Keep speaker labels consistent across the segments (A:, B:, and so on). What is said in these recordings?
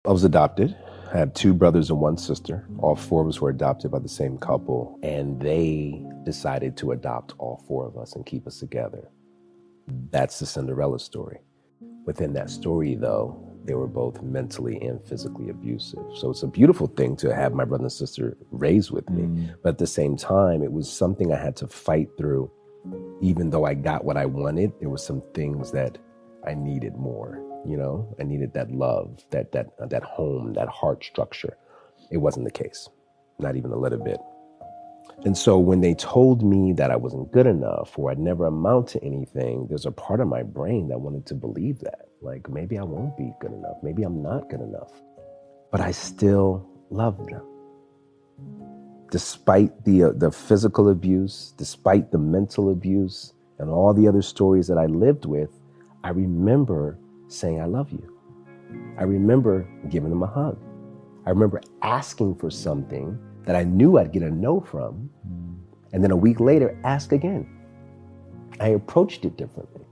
A: I was adopted. I have two brothers and one sister. All four of us were adopted by the same couple, and they decided to adopt all four of us and keep us together. That's the Cinderella story. Within that story, though, they were both mentally and physically abusive. So it's a beautiful thing to have my brother and sister raised with me. But at the same time, it was something I had to fight through. Even though I got what I wanted, there were some things that I needed more. You know, I needed that love, that home, that heart structure. It wasn't the case, not even a little bit. And so when they told me that I wasn't good enough or I'd never amount to anything, there's a part of my brain that wanted to believe that. Like, maybe I won't be good enough. Maybe I'm not good enough. But I still loved them. Despite the physical abuse, despite the mental abuse, and all the other stories that I lived with, I remember saying, I love you. I remember giving them a hug. I remember asking for something that I knew I'd get a no from, and then a week later, ask again. I approached it differently.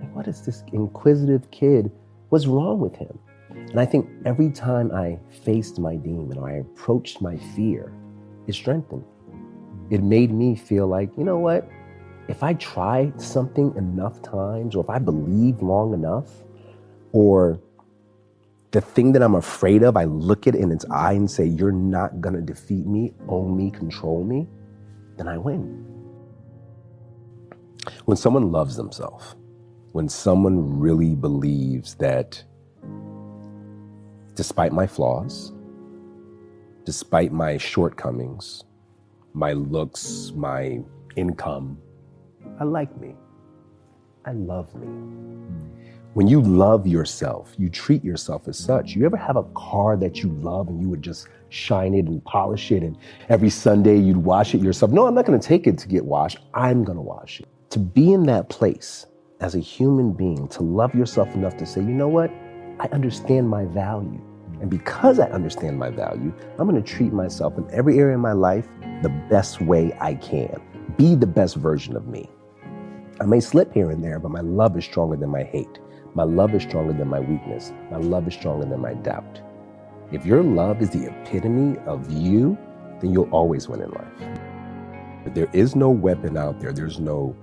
A: Like, what is this inquisitive kid? What's wrong with him? And I think every time I faced my demon or I approached my fear, it strengthened. It made me feel like, you know what? If I try something enough times, or if I believe long enough, or the thing that I'm afraid of, I look it in its eye and say, you're not gonna defeat me, own me, control me, then I win. When someone loves themselves, when someone really believes that despite my flaws, despite my shortcomings, my looks, my income, I like me. I love me. When you love yourself, you treat yourself as such. You ever have a car that you love and you would just shine it and polish it, and every Sunday you'd wash it yourself? No, I'm not gonna take it to get washed. I'm gonna wash it. To be in that place as a human being, to love yourself enough to say, you know what? I understand my value. And because I understand my value, I'm gonna treat myself in every area of my life the best way I can. Be the best version of me. I may slip here and there, but my love is stronger than my hate. My love is stronger than my weakness. My love is stronger than my doubt. If your love is the epitome of you, then you'll always win in life. But there is no weapon out there. There's no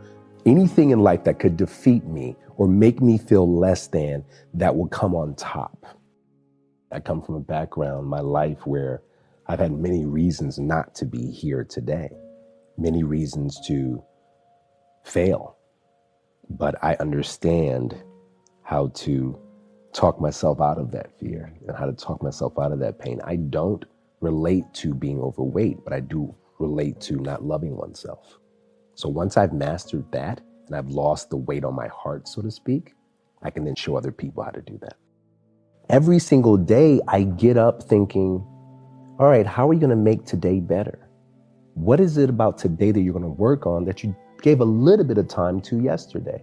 A: anything in life that could defeat me or make me feel less than that will come on top. I come from a background, my life, where I've had many reasons not to be here today, many reasons to fail. But I understand how to talk myself out of that fear and how to talk myself out of that pain. I don't relate to being overweight, but I do relate to not loving oneself. So once I've mastered that and I've lost the weight on my heart, so to speak, I can then show other people how to do that. Every single day I get up thinking, all right, how are you gonna make today better? What is it about today that you're gonna work on that you gave a little bit of time to yesterday?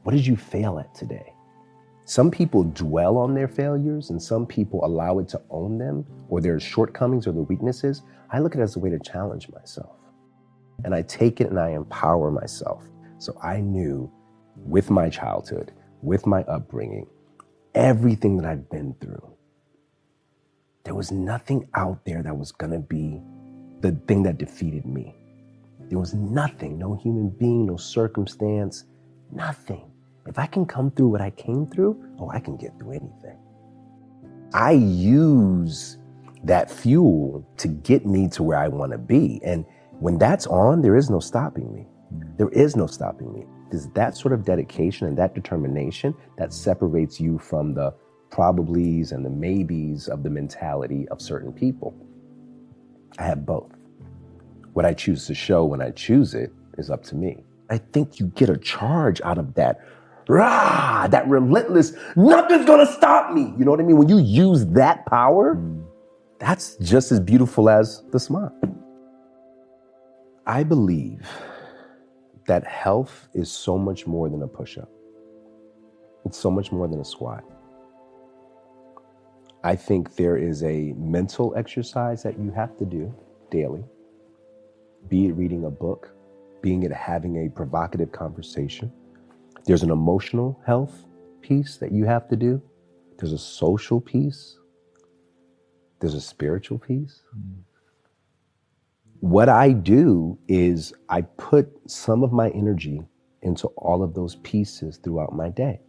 A: What did you fail at today? Some people dwell on their failures and some people allow it to own them, or their shortcomings or their weaknesses. I look at it as a way to challenge myself. And I take it and I empower myself. So I knew with my childhood, with my upbringing, everything that I've been through, there was nothing out there that was gonna be the thing that defeated me. There was nothing, no human being, no circumstance, nothing. If I can come through what I came through, I can get through anything. I use that fuel to get me to where I want to be. And when that's on, there is no stopping me. There is no stopping me. There's that sort of dedication and that determination that separates you from the probablys and the maybes of the mentality of certain people. I have both. What I choose to show when I choose it is up to me. I think you get a charge out of that. That relentless, nothing's gonna stop me. You know what I mean? When you use that power, that's just as beautiful as the smile. I believe that health is so much more than a push-up. It's so much more than a squat. I think there is a mental exercise that you have to do daily, be it reading a book, being it having a provocative conversation. There's an emotional health piece that you have to do. There's a social piece there's a spiritual piece. What I do is I put some of my energy into all of those pieces throughout my day.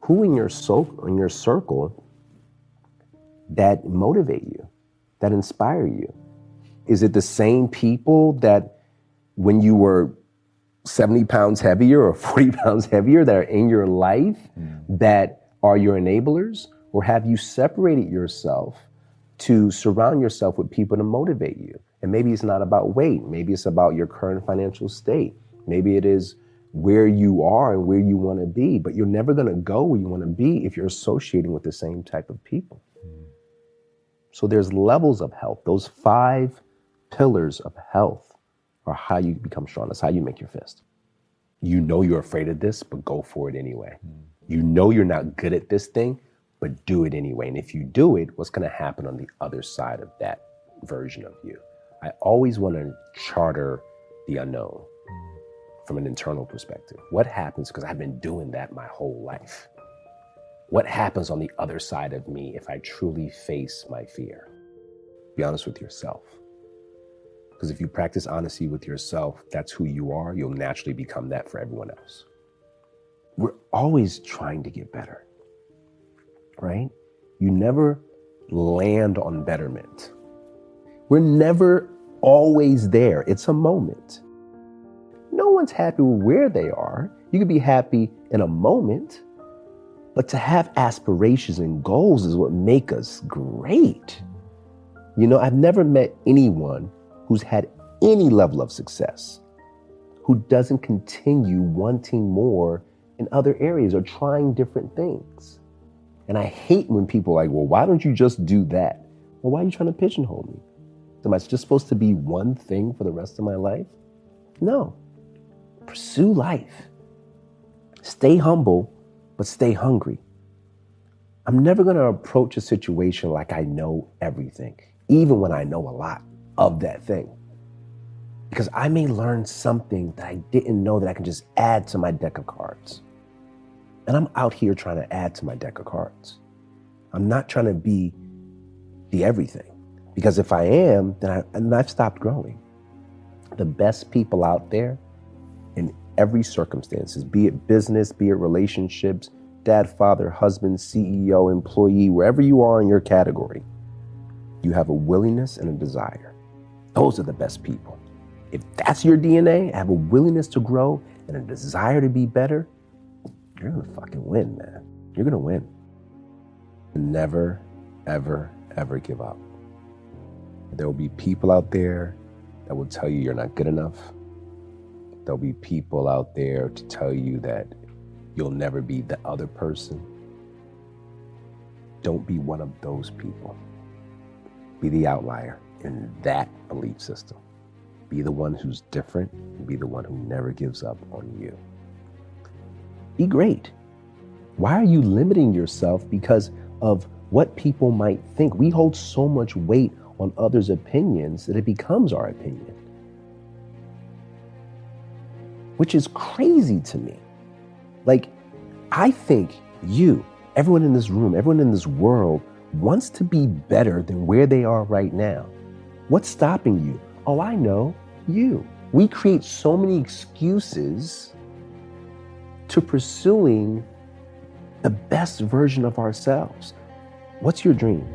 A: Who in your circle that motivate you, that inspire you? Is it the same people that when you were 70 pounds heavier or 40 pounds heavier that are in your life that are your enablers? Or have you separated yourself to surround yourself with people to motivate you? And maybe it's not about weight. Maybe it's about your current financial state. Maybe it is where you are and where you want to be, but you're never going to go where you want to be if you're associating with the same type of people. So there's levels of health. Those 5 pillars of health are how you become strong. That's how you make your fist. You know you're afraid of this, but go for it anyway. You know you're not good at this thing, but do it anyway. And if you do it, what's going to happen on the other side of that version of you? I always want to charter the unknown from an internal perspective. What happens, because I've been doing that my whole life. What happens on the other side of me if I truly face my fear? Be honest with yourself. Because if you practice honesty with yourself, that's who you are. You'll naturally become that for everyone else. We're always trying to get better, right? You never land on betterment. We're never always there. It's a moment. No one's happy with where they are. You could be happy in a moment, but to have aspirations and goals is what make us great. You know, I've never met anyone who's had any level of success who doesn't continue wanting more in other areas or trying different things. And I hate when people are like, well, why don't you just do that? Well, why are you trying to pigeonhole me? Am I just supposed to be one thing for the rest of my life? No. Pursue life. Stay humble, but stay hungry. I'm never going to approach a situation like I know everything, even when I know a lot of that thing. Because I may learn something that I didn't know that I can just add to my deck of cards. And I'm out here trying to add to my deck of cards. I'm not trying to be the everything. Because if I am, then I've stopped growing. The best people out there in every circumstances, be it business, be it relationships, dad, father, husband, CEO, employee, wherever you are in your category, you have a willingness and a desire. Those are the best people. If that's your DNA, have a willingness to grow and a desire to be better, you're gonna fucking win, man. You're gonna win. Never, ever, ever give up. There will be people out there that will tell you you're not good enough. There'll be people out there to tell you that you'll never be the other person. Don't be one of those people. Be the outlier in that belief system. Be the one who's different and be the one who never gives up on you. Be great. Why are you limiting yourself because of what people might think? We hold so much weight on others' opinions that it becomes our opinion, which is crazy to me. Like, I think you, everyone in this room, everyone in this world wants to be better than where they are right now. What's stopping you? Oh, I know, you. We create so many excuses to pursuing the best version of ourselves. What's your dream?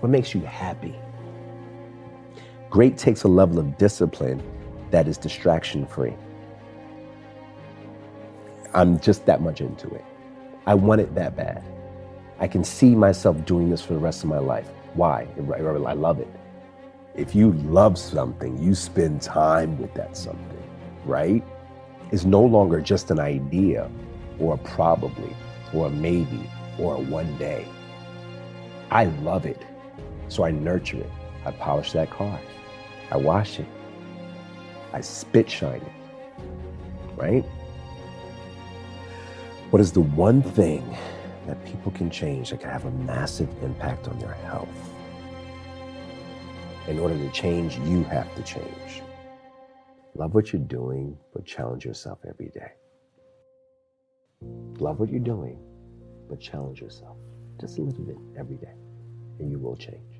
A: What makes you happy? Great takes a level of discipline that is distraction-free. I'm just that much into it. I want it that bad. I can see myself doing this for the rest of my life. Why? I love it. If you love something, you spend time with that something, right? It's no longer just an idea or a probably or a maybe or a one day. I love it, so I nurture it. I polish that car. I wash it. I spit shine it, right? What is the one thing that people can change that can have a massive impact on their health? In order to change, you have to change. Love what you're doing, but challenge yourself every day. Love what you're doing, but challenge yourself just a little bit every day. and you will change.